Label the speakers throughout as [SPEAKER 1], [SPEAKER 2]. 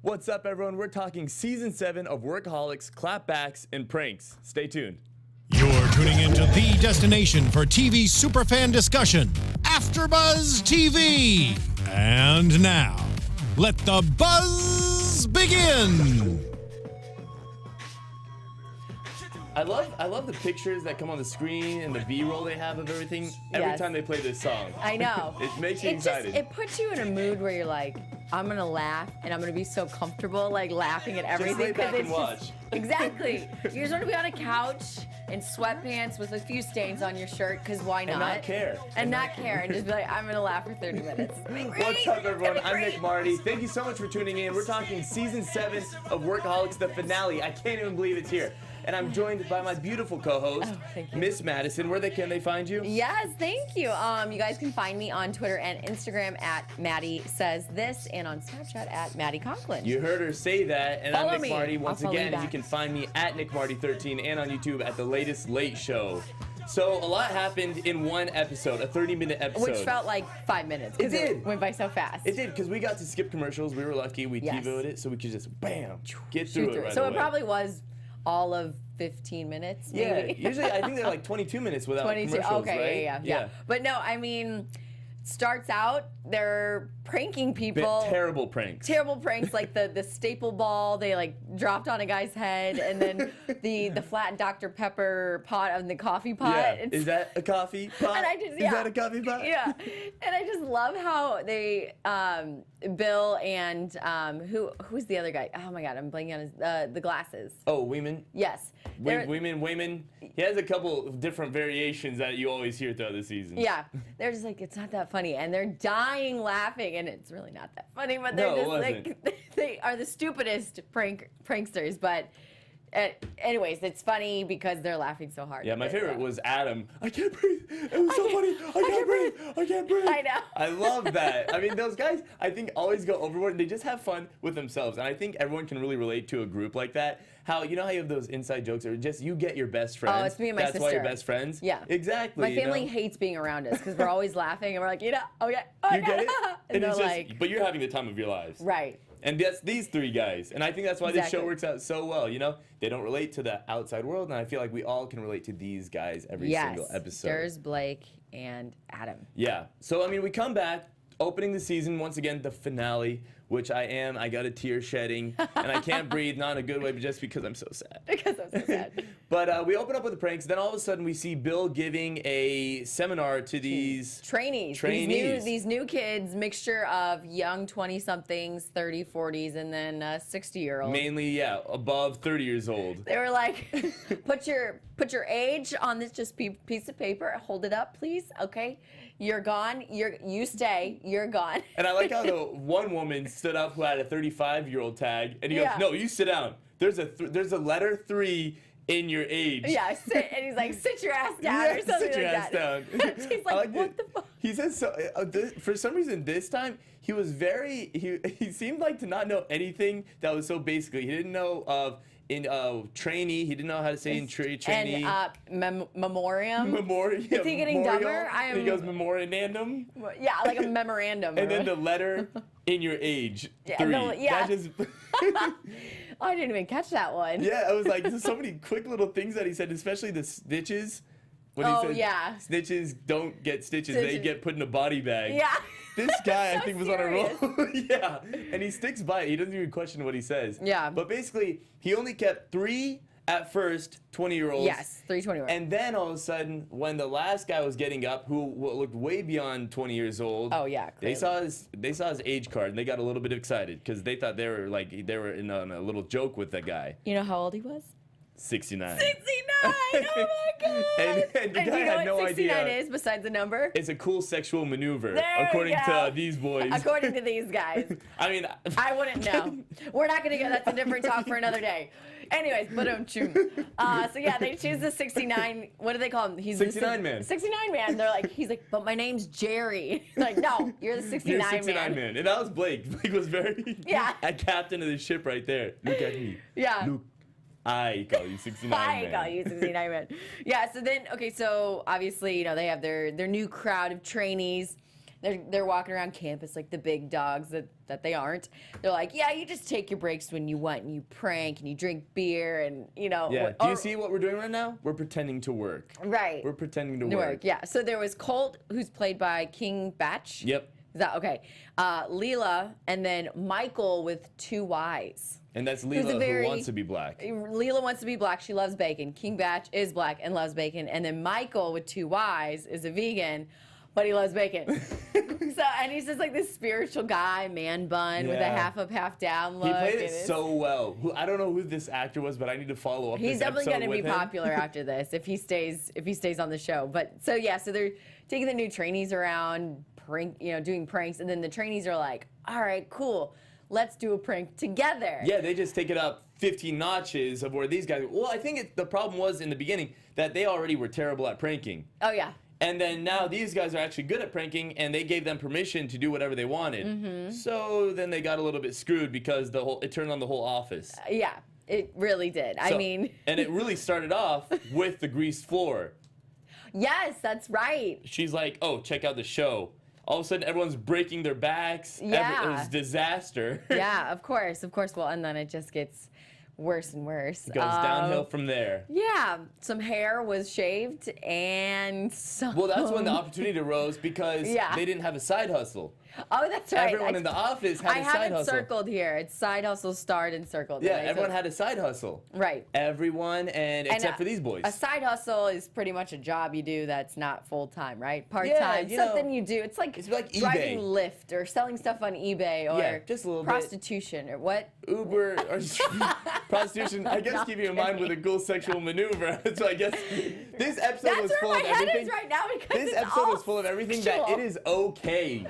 [SPEAKER 1] What's up, everyone? We're talking Season 7 of Workaholics, Clapbacks, and Pranks. Stay tuned.
[SPEAKER 2] You're tuning into the destination for TV superfan discussion, AFTERBUZZ TV. And now, let the buzz begin.
[SPEAKER 1] I love the pictures that come on the screen and the B-roll they have of everything every time they play this song.
[SPEAKER 3] I know.
[SPEAKER 1] It makes you excited.
[SPEAKER 3] It puts you in a mood where you're like, I'm gonna laugh and I'm gonna be so comfortable, like laughing at everything.
[SPEAKER 1] Just lay back and watch.
[SPEAKER 3] Exactly. You just want to be on a couch in sweatpants with a few stains on your shirt, because why not?
[SPEAKER 1] And not care.
[SPEAKER 3] And just be like, I'm gonna laugh for 30 minutes.
[SPEAKER 1] What's up, everyone? I'm Nick Mardi. Thank you so much for tuning in. We're talking Season 7 of Workaholics, the finale. I can't even believe it's here. And I'm joined by my beautiful co-host, Miss Madison. Where can they find you?
[SPEAKER 3] Yes, thank you. You guys can find me on Twitter and Instagram at Maddie Says This, and on Snapchat at Maddie Conklin.
[SPEAKER 1] You heard her say that, and
[SPEAKER 3] Follow
[SPEAKER 1] I'm Nick
[SPEAKER 3] me.
[SPEAKER 1] Mardi. Once
[SPEAKER 3] I'll follow
[SPEAKER 1] again, you can find me at NickMardi13 and on YouTube at The Latest Late Show. So a lot happened in one episode, a 30-minute episode.
[SPEAKER 3] Which felt like 5 minutes.
[SPEAKER 1] It did.
[SPEAKER 3] It went by so fast.
[SPEAKER 1] It did, because we got to skip commercials. We were lucky. We TiVo'd it, so we could just, bam, get through it right
[SPEAKER 3] So
[SPEAKER 1] away.
[SPEAKER 3] it probably was all of 15 minutes, maybe?
[SPEAKER 1] Yeah, usually I think they're like 22 minutes without commercials,
[SPEAKER 3] okay,
[SPEAKER 1] right?
[SPEAKER 3] yeah. But no, I mean, starts out, they're pranking people.
[SPEAKER 1] Terrible pranks.
[SPEAKER 3] Terrible pranks, like the staple ball they like dropped on a guy's head, and then the flat Dr. Pepper pot on the coffee pot.
[SPEAKER 1] Yeah. Is that a coffee pot?
[SPEAKER 3] And
[SPEAKER 1] Is that a coffee pot?
[SPEAKER 3] Yeah. And I just love how they, Bill and who's the other guy? Oh my God, I'm blanking on his, the glasses.
[SPEAKER 1] Oh, Weeman?
[SPEAKER 3] Yes.
[SPEAKER 1] Wayman. He has a couple of different variations that you always hear throughout the season.
[SPEAKER 3] Yeah. They're just like, it's not that funny. And they're dying laughing, and it's really not that funny, but they're just like, they are the stupidest pranksters, but anyways, it's funny because they're laughing so hard.
[SPEAKER 1] Yeah, my favorite was Adam. I can't breathe. It was so funny. I can't breathe. I can't breathe.
[SPEAKER 3] I know.
[SPEAKER 1] I love that. I mean, those guys, I think, always go overboard. They just have fun with themselves. And I think everyone can really relate to a group like that. How, you know how you have those inside jokes, or just you get your best friends.
[SPEAKER 3] Oh, it's me and my sister.
[SPEAKER 1] That's why you're best friends?
[SPEAKER 3] Yeah.
[SPEAKER 1] Exactly.
[SPEAKER 3] My family hates being around us because we're always laughing, and we're like, you get it? And they're
[SPEAKER 1] it's
[SPEAKER 3] like,
[SPEAKER 1] just, but you're having the time of your lives.
[SPEAKER 3] right.
[SPEAKER 1] And that's these three guys. And I think that's why this show works out so well. You know, they don't relate to the outside world, and I feel like we all can relate to these guys every single episode.
[SPEAKER 3] There's Blake and Adam.
[SPEAKER 1] Yeah. So, I mean, we come back, opening the season, once again, the finale, which I got a tear shedding, and I can't breathe, not in a good way, but just because I'm so sad.
[SPEAKER 3] Because I'm so sad.
[SPEAKER 1] But we open up with the pranks, then all of a sudden we see Bill giving a seminar to these
[SPEAKER 3] Trainees. These new kids, mixture of young 20-somethings, 30s, 40s, and then 60-year-olds.
[SPEAKER 1] Mainly, yeah, above 30 years old.
[SPEAKER 3] They were like, put your age on this just piece of paper, hold it up, please, okay? You're gone, you stay, you're gone.
[SPEAKER 1] And I like how the one woman stood up who had a 35-year-old tag, and he goes, no, you sit down. There's a letter 3 in your age.
[SPEAKER 3] Yeah, sit, and he's like, sit your ass down, or something
[SPEAKER 1] sit your
[SPEAKER 3] like
[SPEAKER 1] ass
[SPEAKER 3] that.
[SPEAKER 1] down.
[SPEAKER 3] She's like, what the fuck?
[SPEAKER 1] He says so. For some reason, this time he was he seemed like to not know anything that was so basic. He didn't know of trainee. He didn't know how to say trainee.
[SPEAKER 3] And memoriam.
[SPEAKER 1] Yeah,
[SPEAKER 3] is he getting dumber?
[SPEAKER 1] He goes memorandum.
[SPEAKER 3] Yeah, like a memorandum.
[SPEAKER 1] And then the letter in your age. 3.
[SPEAKER 3] Yeah.
[SPEAKER 1] That just
[SPEAKER 3] I didn't even catch that one.
[SPEAKER 1] Yeah, I was like, there's so many quick little things that he said, especially the snitches. When he said, snitches don't get stitches, they get put in a body bag.
[SPEAKER 3] Yeah.
[SPEAKER 1] This guy,
[SPEAKER 3] so
[SPEAKER 1] I think, was
[SPEAKER 3] serious.
[SPEAKER 1] on a roll. Yeah, and he sticks by it. He doesn't even question what he says.
[SPEAKER 3] Yeah.
[SPEAKER 1] But basically, he only kept 3 at first 20-year-olds.
[SPEAKER 3] Yes, 3 20-year-olds.
[SPEAKER 1] And then all of a sudden, when the last guy was getting up, who looked way beyond 20 years old.
[SPEAKER 3] Oh yeah. Clearly.
[SPEAKER 1] They saw his age card, and they got a little bit excited because they thought they were in on a little joke with that guy.
[SPEAKER 3] You know how old he was?
[SPEAKER 1] 69.
[SPEAKER 3] 69! Oh my God!
[SPEAKER 1] And the guy had no idea.
[SPEAKER 3] Do you know what 69 is besides the number?
[SPEAKER 1] It's a cool sexual maneuver,
[SPEAKER 3] There
[SPEAKER 1] according
[SPEAKER 3] we go.
[SPEAKER 1] to these boys.
[SPEAKER 3] According to these guys.
[SPEAKER 1] I mean,
[SPEAKER 3] I wouldn't know. We're not gonna get. That's a different talk for another day. Anyways, but so yeah, they choose the 69. What do they call him? He's
[SPEAKER 1] 69 man.
[SPEAKER 3] 69 man. They're like, he's like, but my name's Jerry. Like, no, you're the 69
[SPEAKER 1] You're 69 man. And that was Blake. Blake was very a captain of the ship right there. Look at me.
[SPEAKER 3] Yeah.
[SPEAKER 1] Look. I call you 69 man.
[SPEAKER 3] I call you 69 man. Yeah, so then, okay, so obviously, you know, they have their new crowd of trainees. They're walking around campus like the big dogs that they aren't. They're like, yeah, you just take your breaks when you want, and you prank, and you drink beer, and
[SPEAKER 1] Yeah. Do you see what we're doing right now? We're pretending to work.
[SPEAKER 3] Right.
[SPEAKER 1] We're pretending to work.
[SPEAKER 3] Yeah. So there was Colt, who's played by King Batch.
[SPEAKER 1] Yep.
[SPEAKER 3] Is that okay? Leela, and then Michael with 2 Y's.
[SPEAKER 1] And that's Leela who wants to be black.
[SPEAKER 3] Leela wants to be black. She loves bacon. King Batch is black and loves bacon. And then Michael with 2 Y's is a vegan, but he loves bacon. And he's just like this spiritual guy, man bun with a half up, half down look.
[SPEAKER 1] He played it so well. I don't know who this actor was, but I need to follow up.
[SPEAKER 3] He's definitely
[SPEAKER 1] going to
[SPEAKER 3] be popular after this if he stays on the show. But so they're taking the new trainees around, doing pranks, and then the trainees are like, all right, cool. Let's do a prank together.
[SPEAKER 1] Yeah, they just take it up 15 notches of where these guys. Well, I think the problem was in the beginning that they already were terrible at pranking.
[SPEAKER 3] Oh yeah.
[SPEAKER 1] And then now these guys are actually good at pranking, and they gave them permission to do whatever they wanted. Mm-hmm. So then they got a little bit screwed because it turned on the whole office.
[SPEAKER 3] Yeah, it really did. And
[SPEAKER 1] it really started off with the greased floor.
[SPEAKER 3] Yes, that's right.
[SPEAKER 1] She's like, oh, check out the show. All of a sudden, everyone's breaking their backs.
[SPEAKER 3] Yeah.
[SPEAKER 1] It was disaster.
[SPEAKER 3] Yeah, of course. Well, and then it just gets worse and worse.
[SPEAKER 1] It goes downhill from there.
[SPEAKER 3] Yeah, some hair was shaved and some...
[SPEAKER 1] Well, that's when the opportunity arose because they didn't have a side hustle.
[SPEAKER 3] Oh, that's right.
[SPEAKER 1] Everyone in the office had a side hustle.
[SPEAKER 3] I have it circled here. It's side hustle starred and circled.
[SPEAKER 1] Yeah, everyone had a side hustle.
[SPEAKER 3] Right.
[SPEAKER 1] Everyone, except for these boys.
[SPEAKER 3] A side hustle is pretty much a job you do that's not full-time, right? Part-time, something you do. It's like driving
[SPEAKER 1] eBay.
[SPEAKER 3] Lyft or selling stuff on eBay or
[SPEAKER 1] just a little
[SPEAKER 3] prostitution or what?
[SPEAKER 1] Uber or prostitution, I guess, keep you in mind with a cool sexual maneuver. So I guess this episode was full of everything.
[SPEAKER 3] That's where my head is right now because
[SPEAKER 1] this episode was full of everything that it is okay.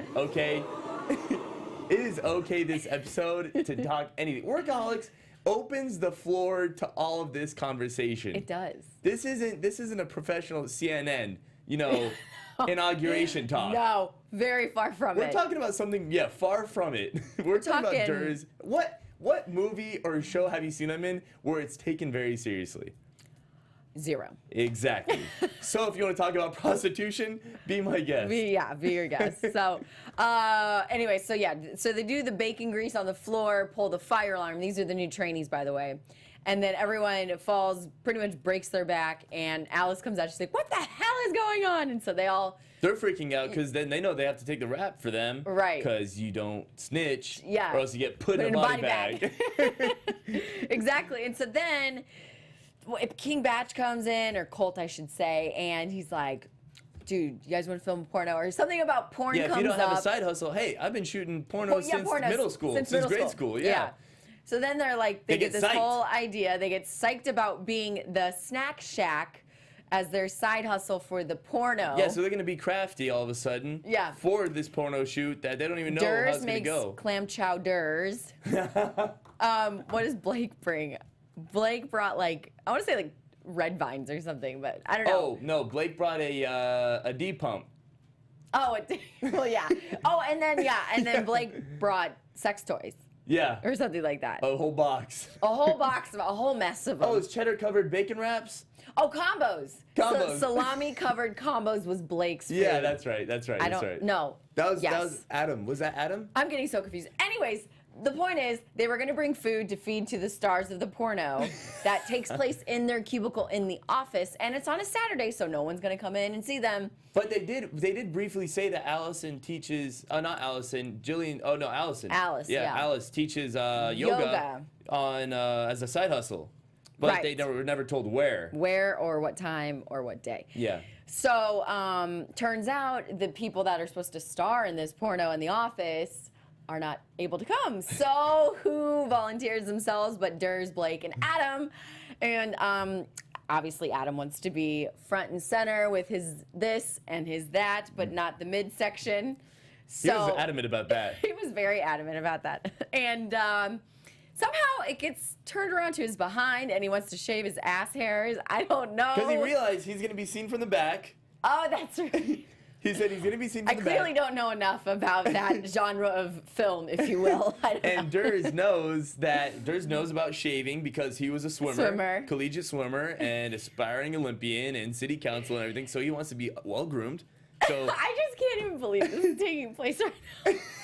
[SPEAKER 1] It is okay this episode to talk anything. Workaholics opens the floor to all of this conversation.
[SPEAKER 3] It does.
[SPEAKER 1] This isn't a professional CNN, inauguration talk.
[SPEAKER 3] No, very far from it.
[SPEAKER 1] We're talking about something, far from it. We're talking about Durs. What movie or show have you seen them in where it's taken very seriously?
[SPEAKER 3] 0.
[SPEAKER 1] Exactly. So if you want to talk about prostitution, be my guest.
[SPEAKER 3] Be your guest. So anyway, so they do the bacon grease on the floor, pull the fire alarm. These are the new trainees, by the way. And then everyone falls, pretty much breaks their back, and Alice comes out. She's like, what the hell is going on? And so they're
[SPEAKER 1] freaking out because then they know they have to take the rap for them.
[SPEAKER 3] Right.
[SPEAKER 1] Because you don't snitch.
[SPEAKER 3] Yeah.
[SPEAKER 1] Or else you get put in a body bag.
[SPEAKER 3] Exactly. And so then if King Batch comes in, or Colt, I should say, and he's like, dude, you guys want to film a porno? Or something about porn comes up.
[SPEAKER 1] Yeah, if you don't have a side hustle, hey, I've been shooting pornos since middle school. Since grade school, yeah.
[SPEAKER 3] So then they're like, they get this whole idea. They get psyched about being the snack shack as their side hustle for the porno.
[SPEAKER 1] Yeah, so they're going to be crafty all of a sudden.
[SPEAKER 3] Yeah.
[SPEAKER 1] For this porno shoot that they don't even know how it's going to go.
[SPEAKER 3] Makes clam chowders. What does Blake bring? Blake brought I want to say red vines or something, but I don't know.
[SPEAKER 1] Oh, no, Blake brought a D pump.
[SPEAKER 3] Oh, well, yeah. Oh, and then Blake brought sex toys.
[SPEAKER 1] Yeah.
[SPEAKER 3] Or something like that.
[SPEAKER 1] A whole box.
[SPEAKER 3] A whole mess of them.
[SPEAKER 1] Oh, it's cheddar covered bacon wraps?
[SPEAKER 3] Oh, combos.
[SPEAKER 1] Combos.
[SPEAKER 3] Salami covered combos was Blake's food.
[SPEAKER 1] Yeah, that's right.
[SPEAKER 3] I don't know.
[SPEAKER 1] That was Adam. Was that Adam?
[SPEAKER 3] I'm getting so confused. Anyways, the point is they were going to bring food to feed to the stars of the porno that takes place in their cubicle in the office, and it's on a Saturday, so no one's going to come in and see them.
[SPEAKER 1] But they did briefly say that Allison teaches, not Allison, Jillian, oh no, Allison.
[SPEAKER 3] Alice, yeah.
[SPEAKER 1] Alice teaches yoga on as a side hustle. But they were never told where.
[SPEAKER 3] Where or what time or what day.
[SPEAKER 1] Yeah.
[SPEAKER 3] So turns out the people that are supposed to star in this porno in the office are not able to come. So who volunteers themselves but Durs, Blake, and Adam? And obviously Adam wants to be front and center with his this and his that, but not the midsection. So
[SPEAKER 1] he was adamant about that.
[SPEAKER 3] He was very adamant about that. And somehow it gets turned around to his behind and he wants to shave his ass hairs. I don't know.
[SPEAKER 1] Because he realized he's going to be seen from the back.
[SPEAKER 3] Oh, that's right.
[SPEAKER 1] He said he's going to be seen from the back.
[SPEAKER 3] I clearly don't know enough about that genre of film, if you will.
[SPEAKER 1] And Durs knows about shaving because he was a swimmer, collegiate swimmer, and aspiring Olympian and city council and everything. So he wants to be well groomed. So
[SPEAKER 3] I just can't even believe this is taking place right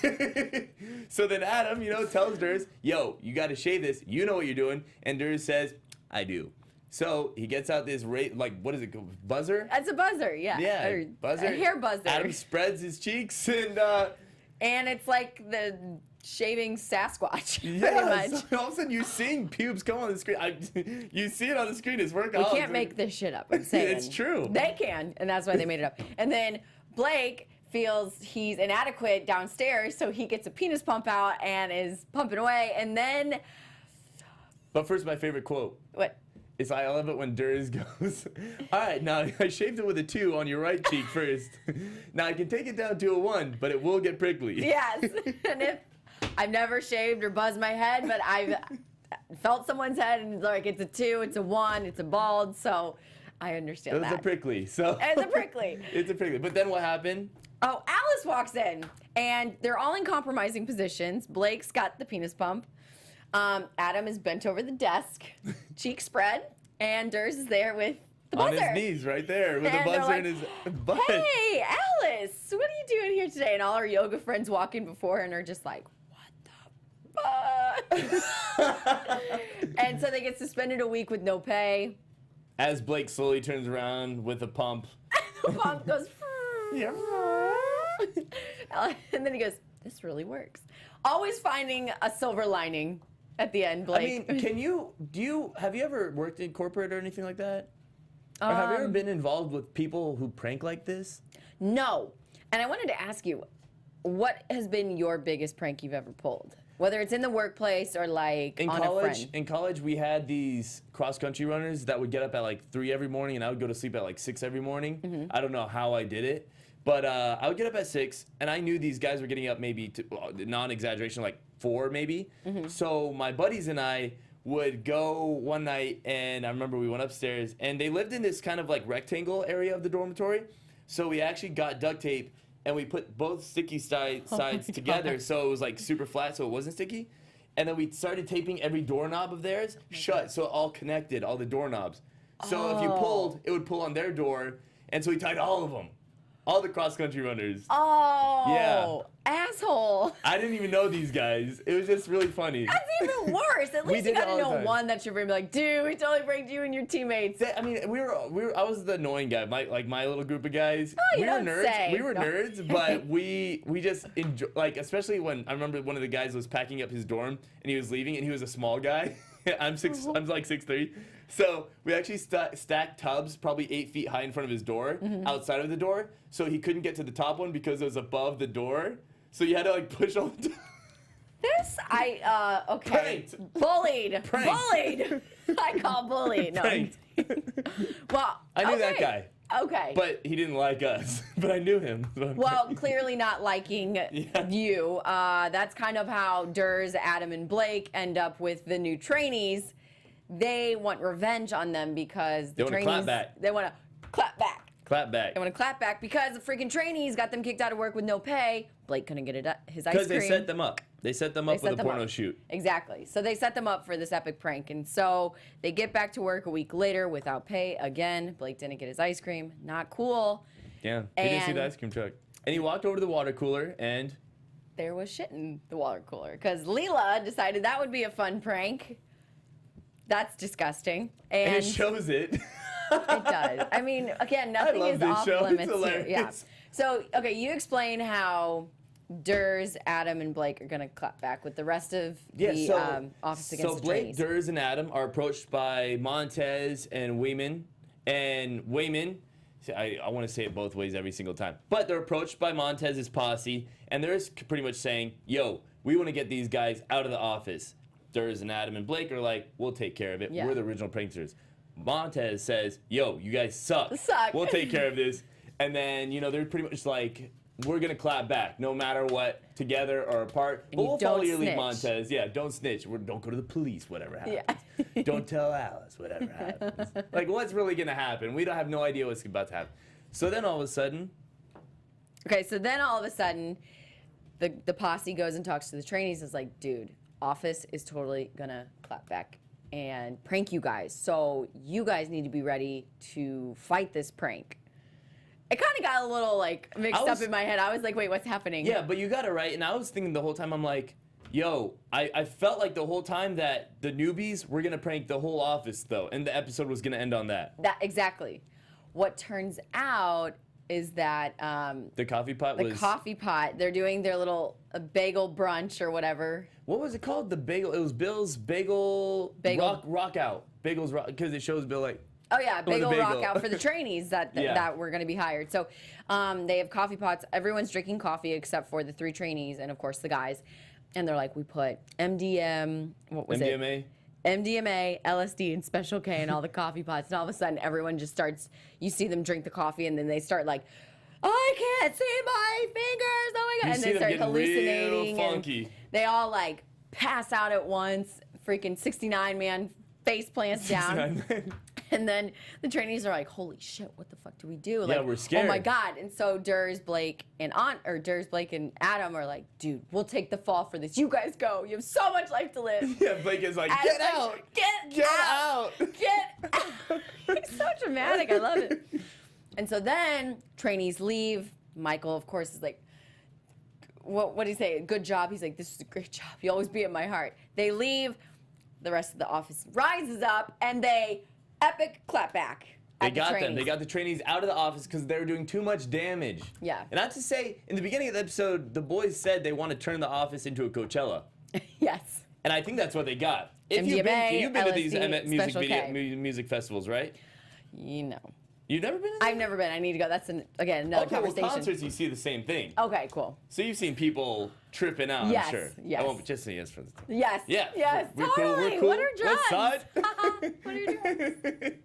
[SPEAKER 3] now.
[SPEAKER 1] So then Adam, tells Durs, yo, you got to shave this. You know what you're doing. And Durs says, I do. So he gets out this what is it called? Buzzer?
[SPEAKER 3] That's a buzzer, yeah.
[SPEAKER 1] Yeah,
[SPEAKER 3] Or
[SPEAKER 1] buzzer.
[SPEAKER 3] A hair buzzer.
[SPEAKER 1] Adam spreads his cheeks and
[SPEAKER 3] it's like the shaving Sasquatch, pretty
[SPEAKER 1] yeah,
[SPEAKER 3] much.
[SPEAKER 1] so all of a sudden you're seeing pubes come on the screen. You see it on the screen. It's Workaholics.
[SPEAKER 3] We can't make this shit up. I'm saying.
[SPEAKER 1] It's true.
[SPEAKER 3] They can, and that's why they made it up. And then Blake feels he's inadequate downstairs, so he gets a penis pump out and is pumping away. And then,
[SPEAKER 1] But first, my favorite quote.
[SPEAKER 3] what?
[SPEAKER 1] I love it when Durs goes, all right, now I shaved it with a 2 on your right cheek first. Now I can take it down to a 1, but it will get prickly.
[SPEAKER 3] Yes. And if I've never shaved or buzzed my head, but I've felt someone's head and like it's a 2, it's a 1, it's a bald, so I understand that.
[SPEAKER 1] It's a prickly. So
[SPEAKER 3] It's a prickly.
[SPEAKER 1] It's a prickly. But then what happened?
[SPEAKER 3] Oh, Alice walks in, and they're all in compromising positions. Blake's got the penis pump. Adam is bent over the desk, cheek spread, and Durs is there with the buzzer.
[SPEAKER 1] On his knees right there with
[SPEAKER 3] And
[SPEAKER 1] the
[SPEAKER 3] they're
[SPEAKER 1] buzzer
[SPEAKER 3] like,
[SPEAKER 1] in his butt.
[SPEAKER 3] Hey, Alice, what are you doing here today? And all her yoga friends walk in before her and are just like, what the fuck? And so they get suspended a week with no pay.
[SPEAKER 1] As Blake slowly turns around with a pump.
[SPEAKER 3] The pump goes,
[SPEAKER 1] Yeah.
[SPEAKER 3] and then he goes, this really works. Always finding a silver lining at the end, Blake.
[SPEAKER 1] I mean, have you ever worked in corporate or anything like that? Or have you ever been involved with people who prank like this?
[SPEAKER 3] No. And I wanted to ask you, what has been your biggest prank you've ever pulled? Whether it's in the workplace or like
[SPEAKER 1] In
[SPEAKER 3] on a friend.
[SPEAKER 1] In college, we had these cross-country runners that would get up at like 3 every morning, and I would go to sleep at like 6 every morning.
[SPEAKER 3] Mm-hmm.
[SPEAKER 1] I don't know how I did it, but I would get up at 6, and I knew these guys were getting up maybe, non-exaggeration, like 4 maybe.
[SPEAKER 3] Mm-hmm.
[SPEAKER 1] So my buddies and I would go one night, and I remember we went upstairs, and they lived in this kind of like rectangle area of the dormitory. So we actually got duct tape, and we put both sticky sides together, so it was like super flat, so it wasn't sticky. And then we started taping every doorknob of theirs shut, so it all connected, all the doorknobs. So if you pulled, it would pull on their door, and so we tied all of them, all the cross-country runners.
[SPEAKER 3] Oh,
[SPEAKER 1] Yeah.
[SPEAKER 3] asshole.
[SPEAKER 1] I didn't even know these guys. It was just really funny.
[SPEAKER 3] That's even worse. At
[SPEAKER 1] We
[SPEAKER 3] least you
[SPEAKER 1] did it
[SPEAKER 3] got to
[SPEAKER 1] all the
[SPEAKER 3] know
[SPEAKER 1] time.
[SPEAKER 3] one that you're going to be like, dude, we totally pranked you and your teammates.
[SPEAKER 1] I mean, I was the annoying guy, my little group of guys.
[SPEAKER 3] Oh, you
[SPEAKER 1] we were
[SPEAKER 3] don't
[SPEAKER 1] nerds.
[SPEAKER 3] say.
[SPEAKER 1] We were
[SPEAKER 3] No.
[SPEAKER 1] nerds, but we just enjoy, like, especially when I remember one of the guys was packing up his dorm and he was leaving, and he was a small guy. I'm like 6'3". So we actually stacked tubs probably 8 feet high in front of his door, outside of the door, so he couldn't get to the top one because it was above the door. So you had to like push all the
[SPEAKER 3] This, okay.
[SPEAKER 1] Pranked.
[SPEAKER 3] Bullied.
[SPEAKER 1] Pranked.
[SPEAKER 3] Bullied. I call bullied. No.
[SPEAKER 1] Pranked.
[SPEAKER 3] Well,
[SPEAKER 1] I knew that
[SPEAKER 3] okay.
[SPEAKER 1] guy.
[SPEAKER 3] Okay.
[SPEAKER 1] But he didn't like us. But I knew him. So
[SPEAKER 3] well, clearly not liking
[SPEAKER 1] Yeah.
[SPEAKER 3] you. That's kind of how Durs, Adam, and Blake end up with the new trainees. They want revenge on them because the
[SPEAKER 1] They wanna
[SPEAKER 3] trainees.
[SPEAKER 1] clap back.
[SPEAKER 3] They want to clap back.
[SPEAKER 1] Clap back.
[SPEAKER 3] They want to clap back because the freaking trainees got them kicked out of work with no pay. Blake couldn't get his ice cream.
[SPEAKER 1] Because they set them up. They set them up with a porno shoot.
[SPEAKER 3] Exactly. So they set them up for this epic prank. And so they get back to work a week later without pay again. Blake didn't get his ice cream. Not cool.
[SPEAKER 1] Yeah. He didn't see
[SPEAKER 3] And-
[SPEAKER 1] the ice cream truck. And he walked over to the water cooler and
[SPEAKER 3] There was shit in the water cooler because Leela decided that would be a fun prank. That's disgusting.
[SPEAKER 1] it
[SPEAKER 3] And
[SPEAKER 1] shows it.
[SPEAKER 3] it does. I mean, again, nothing
[SPEAKER 1] love
[SPEAKER 3] is
[SPEAKER 1] this
[SPEAKER 3] off
[SPEAKER 1] show. It's
[SPEAKER 3] limits here.
[SPEAKER 1] hilarious.
[SPEAKER 3] Yeah. So, okay, you explain how Durs, Adam, and Blake are going to clap back with the rest of the Office Against
[SPEAKER 1] so
[SPEAKER 3] the
[SPEAKER 1] Blake,
[SPEAKER 3] Trainees.
[SPEAKER 1] Durs, and Adam are approached by Montez and Wayman. And Wayman, I want to say it both ways every single time, but they're approached by Montez's posse, and they're pretty much saying, yo, we want to get these guys out of the office. Durs and Adam and Blake are like, we'll take care of it.
[SPEAKER 3] Yeah.
[SPEAKER 1] We're the original pranksters. Montez says, yo, you guys suck.
[SPEAKER 3] Suck.
[SPEAKER 1] We'll take care of this. And then, they're pretty much like, we're going to clap back no matter what, together or apart.
[SPEAKER 3] And
[SPEAKER 1] But
[SPEAKER 3] you
[SPEAKER 1] we'll follow
[SPEAKER 3] don't
[SPEAKER 1] your lead,
[SPEAKER 3] snitch.
[SPEAKER 1] Montez. Yeah, don't snitch. Don't go to the police, whatever happens.
[SPEAKER 3] Yeah.
[SPEAKER 1] Don't tell Alice, whatever happens. Like, what's really going to happen? We don't have no idea what's about to happen. So then all of a sudden,
[SPEAKER 3] Okay, so then all of a sudden, the posse goes and talks to the trainees. Is like, dude, Office is totally gonna clap back and prank you guys. So you guys need to be ready to fight this prank. it kind of got a little like mixed up in my head. I was like, wait, what's happening?
[SPEAKER 1] Yeah, but you got it right. And I was thinking the whole time, I'm like, yo, I felt like the whole time that the newbies were going to prank the whole office, though. And the episode was going to end on that.
[SPEAKER 3] Exactly. What turns out is that
[SPEAKER 1] the coffee pot
[SPEAKER 3] they're doing their little bagel brunch or whatever.
[SPEAKER 1] What was it called? The bagel. It was Bill's bagel rock out. Bagels rock, because it shows Bill like.
[SPEAKER 3] Oh yeah, bagel rock out for the trainees that were going to be hired. So they have coffee pots. Everyone's drinking coffee except for the 3 trainees and of course the guys. And they're like, we put MDMA, LSD, and Special K in all the coffee pots. And all of a sudden, everyone just starts, you see them drink the coffee, and then they start like, I can't see my fingers, oh my God. And they start hallucinating.
[SPEAKER 1] Real funky.
[SPEAKER 3] And they all like pass out at once. Freaking 69-man face plants down. And then the trainees are like, holy shit, what the fuck do we do? Like,
[SPEAKER 1] we're scared.
[SPEAKER 3] Oh my God. And so Blake and Adam are like, dude, we'll take the fall for this. You guys go. You have so much life to live.
[SPEAKER 1] Yeah, Blake is like, get out.
[SPEAKER 3] Get out. Get out. He's so dramatic. I love it. And so then trainees leave. Michael, of course, is like, what did he say? Good job. He's like, this is a great job. You'll always be in my heart. They leave. The rest of the office rises up and they epic clapback.
[SPEAKER 1] They got them. They got the trainees out of the office because they were doing too much damage.
[SPEAKER 3] Yeah.
[SPEAKER 1] And not to say, in the beginning of the episode, the boys said they want to turn the office into a Coachella.
[SPEAKER 3] Yes.
[SPEAKER 1] And I think that's what they got. If
[SPEAKER 3] MDMA,
[SPEAKER 1] you've been to these
[SPEAKER 3] LSD,
[SPEAKER 1] music festivals, right?
[SPEAKER 3] You know.
[SPEAKER 1] You've never been?
[SPEAKER 3] I've never been. I need to go. That's another conversation.
[SPEAKER 1] Well, concerts you see the same thing.
[SPEAKER 3] Okay, cool.
[SPEAKER 1] So you've seen people tripping out,
[SPEAKER 3] yes,
[SPEAKER 1] I'm sure.
[SPEAKER 3] Yes.
[SPEAKER 1] I won't just say yes for this.
[SPEAKER 3] Yes.
[SPEAKER 1] Yeah.
[SPEAKER 3] Yes.
[SPEAKER 1] We're
[SPEAKER 3] totally.
[SPEAKER 1] Cool. We're cool.
[SPEAKER 3] What are drugs?
[SPEAKER 1] What side?
[SPEAKER 3] What are drugs?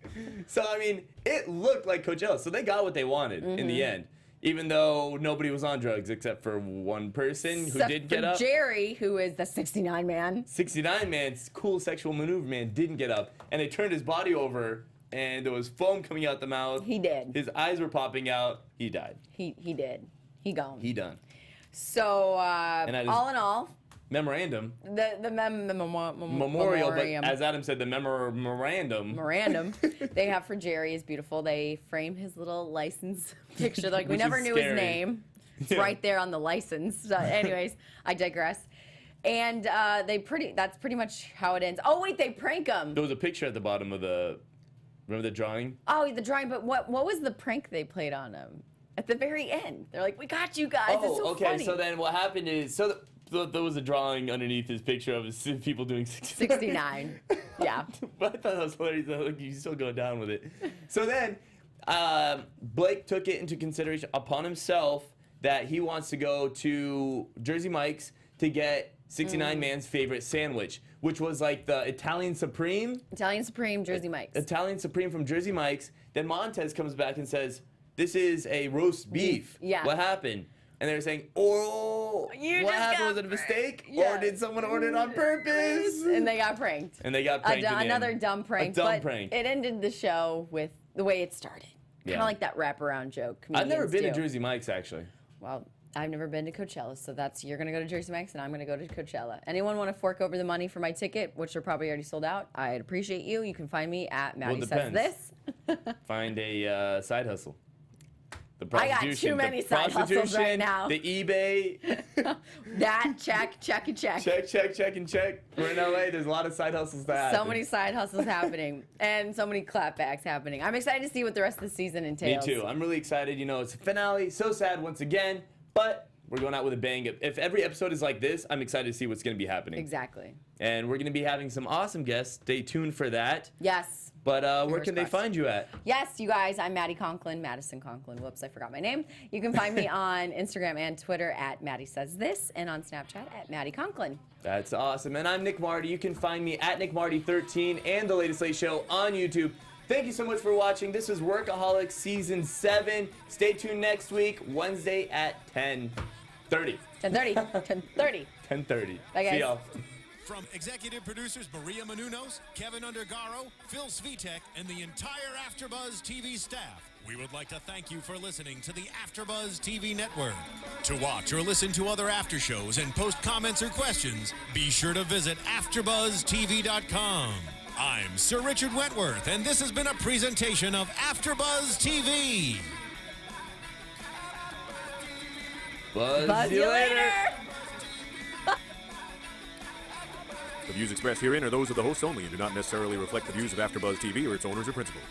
[SPEAKER 1] So I mean, it looked like Coachella. So they got what they wanted in the end. Even though nobody was on drugs except for one person who did get up.
[SPEAKER 3] Jerry, who is the 69 man.
[SPEAKER 1] 69 man's cool sexual maneuver man didn't get up, and they turned his body over, and there was foam coming out the mouth.
[SPEAKER 3] He did.
[SPEAKER 1] His eyes were popping out. He died.
[SPEAKER 3] He did. He gone.
[SPEAKER 1] He done.
[SPEAKER 3] So all in all,
[SPEAKER 1] memorandum.
[SPEAKER 3] The
[SPEAKER 1] memorial, but as Adam said, the memorandum.
[SPEAKER 3] They have for Jerry is beautiful. They frame his little license picture. Like we never knew his name. It's right there on the license. So anyways, I digress. And that's pretty much how it ends. Oh wait, they prank him.
[SPEAKER 1] There was a picture at the bottom of the. Remember the drawing?
[SPEAKER 3] Oh, the drawing. But what was the prank they played on him? At the very end, they're like, "We got you guys." It's so
[SPEAKER 1] okay.
[SPEAKER 3] funny.
[SPEAKER 1] So then what happened is, there was a drawing underneath his picture of people doing
[SPEAKER 3] 69. Yeah.
[SPEAKER 1] But I thought that was hilarious. Like, you still go down with it. So then, Blake took it into consideration upon himself that he wants to go to Jersey Mike's to get 69 man's favorite sandwich, which was like the Italian Supreme.
[SPEAKER 3] Italian Supreme, Jersey Mike's.
[SPEAKER 1] Italian Supreme from Jersey Mike's. Then Montez comes back and says, "This is a roast beef."
[SPEAKER 3] Yeah.
[SPEAKER 1] What happened? And they were saying, "Oh, what happened? Was it a mistake?
[SPEAKER 3] Yeah.
[SPEAKER 1] Or did someone order it on purpose?"
[SPEAKER 3] And they got pranked. Another dumb prank.
[SPEAKER 1] Dumb prank.
[SPEAKER 3] It ended the show with the way it started. Kind of like that wraparound joke.
[SPEAKER 1] I've never been to Jersey Mike's, actually.
[SPEAKER 3] Well, I've never been to Coachella, so you're going to go to Jersey Mike's and I'm going to go to Coachella. Anyone want to fork over the money for my ticket, which are probably already sold out? I'd appreciate you. You can find me at Maddy Says This.
[SPEAKER 1] Find a side hustle. The
[SPEAKER 3] I got too many side hustles right now.
[SPEAKER 1] The eBay.
[SPEAKER 3] That, check and check.
[SPEAKER 1] Check and check. We're in LA. There's a lot of side hustles to happen.
[SPEAKER 3] So many side hustles happening and so many clapbacks happening. I'm excited to see what the rest of the season entails.
[SPEAKER 1] Me too. I'm really excited. You know, it's a finale. So sad once again, but we're going out with a bang. If every episode is like this, I'm excited to see what's going to be happening.
[SPEAKER 3] Exactly.
[SPEAKER 1] And we're going to be having some awesome guests. Stay tuned for that.
[SPEAKER 3] Yes.
[SPEAKER 1] But where can they find you at?
[SPEAKER 3] Yes, you guys, I'm Maddie Conklin, Madison Conklin. Whoops, I forgot my name. You can find me on Instagram and Twitter at Maddie Says This and on Snapchat at Maddie Conklin.
[SPEAKER 1] That's awesome. And I'm Nick Mardi. You can find me at NickMardi13 and The Latest Late Show on YouTube. Thank you so much for watching. This was Workaholics Season 7. Stay tuned next week, Wednesday at 10:30.
[SPEAKER 3] 10:30.
[SPEAKER 1] 10:30.
[SPEAKER 3] Bye, guys.
[SPEAKER 1] See y'all.
[SPEAKER 2] From executive producers Maria Menounos, Kevin Undergaro, Phil Svitek, and the entire AfterBuzz TV staff, we would like to thank you for listening to the AfterBuzz TV network. To watch or listen to other after shows and post comments or questions, be sure to visit AfterBuzzTV.com. I'm Sir Richard Wentworth, and this has been a presentation of AfterBuzz TV.
[SPEAKER 1] Buzz you later.
[SPEAKER 4] The views expressed herein are those of the hosts only and do not necessarily reflect the views of AfterBuzz TV or its owners or principals.